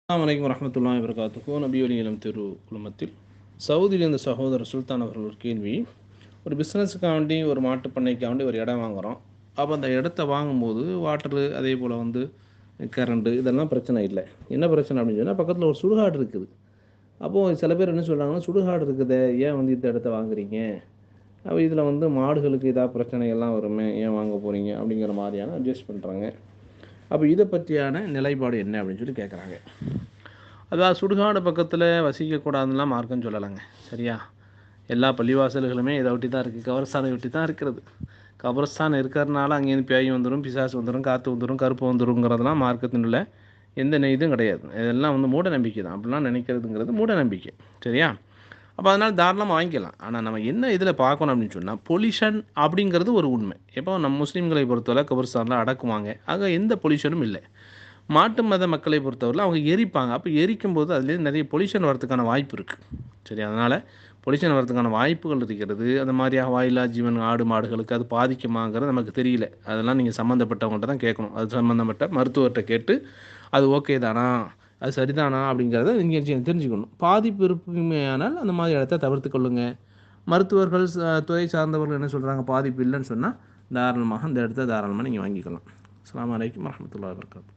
அஸ்ஸலாமு அலைக்கும் வரஹ்மத்துல்லாஹி வபரகாத்துஹு. நபி வழி இளம் திரு குழுமத்தில் சவுதியில் இருந்த சகோதரர் சுல்தான் அவர்கள் ஒரு கேள்வி. ஒரு பிஸ்னஸுக்காண்டி ஒரு மாட்டுப் பண்ணைக்காண்டி ஒரு இடம் வாங்குகிறோம். அப்போ அந்த இடத்த வாங்கும்போது வாட்டரு அதே போல் கரண்ட்டு இதெல்லாம் பிரச்சனை இல்லை. என்ன பிரச்சனை அப்படின்னு சொன்னால், பக்கத்தில் ஒரு சுடுகாடு இருக்குது. அப்போது சில பேர் என்ன சொல்கிறாங்கன்னா, சுடுகாடு இருக்குதே ஏன் இந்த இடத்த வாங்குறீங்க, அப்போ இதில் மாடுகளுக்கு ஏதாவது பிரச்சனைகள்லாம் வருமே ஏன் வாங்க போகிறீங்க அப்படிங்கிற மாதிரியான அட்ஜஸ்ட் பண்ணுறாங்க. அப்போ இதை பற்றியான நிலைப்பாடு என்ன அப்படின்னு சொல்லி கேட்குறாங்க. அதாவது சுடுகாடு பக்கத்தில் வசிக்கக்கூடாதுன்னெலாம் மார்க்கம் சொல்லலைங்க. சரியா? எல்லா பள்ளிவாசல்களுமே இதை ஒட்டி தான் இருக்குது, கபரஸ்தானை ஒட்டி தான் இருக்கிறது. கபரஸ்தான் இருக்கிறதுனால அங்கேருந்து பேய் வந்துடும், பிசாசு வந்துடும், காற்று வந்துடும், கருப்பு வந்துடுங்கிறதுலாம் மார்க்கத்தினுள்ள எந்த இதுவும் கிடையாது. இதெல்லாம் மூட நம்பிக்கை தான். அப்படிலாம் நினைக்கிறதுங்கிறது மூட நம்பிக்கை. சரியா? அப்போ அதனால் தாராளமாக வாங்கிக்கலாம். ஆனால் நம்ம என்ன இதில் பார்க்கணும் அப்படின்னு சொன்னால், பொல்யூஷன் அப்படிங்கிறது ஒரு உண்மை. எப்போ நம்ம முஸ்லீம்களை பொறுத்தவரை கபரஸ்தானில் அடக்குவாங்க, அங்கே எந்த பொல்யூஷனும் இல்லை. மாட்டு மத மக்களை பொறுத்தவரையில் அவங்க எரிப்பாங்க. அப்போ எரிக்கும்போது அதுலேருந்து நிறைய பொல்யூஷன் வரதுக்கான வாய்ப்பு இருக்குது. சரி, அதனால் பொல்யூஷன் வரதுக்கான வாய்ப்புகள் இருக்கிறது. அந்த மாதிரியாக வாயிலா ஜீவன் ஆடு மாடுகளுக்கு அது பாதிக்குமாங்கிறது நமக்கு தெரியல. அதெல்லாம் நீங்கள் சம்மந்தப்பட்டவங்கள்ட்ட தான் கேட்கணும். அது சம்மந்தப்பட்ட மருத்துவர்கிட்ட கேட்டு அது ஓகே தானா, அது சரிதானா அப்படிங்கிறத நீங்கள் தெரிஞ்சுக்கணும். பாதிப்பு இருக்குமேயானால் அந்த மாதிரி இடத்த தவிர்த்து கொள்ளுங்கள். மருத்துவர்கள் துறை சார்ந்தவர்கள் என்ன சொல்கிறாங்க, பாதிப்பு இல்லைன்னு சொன்னால் தாராளமாக அந்த இடத்த தாராளமாக நீங்கள் வாங்கிக்கலாம். அஸ்ஸலாமு அலைக்கும் வரஹ்மத்துல்லாஹி வபரகாத்துஹு.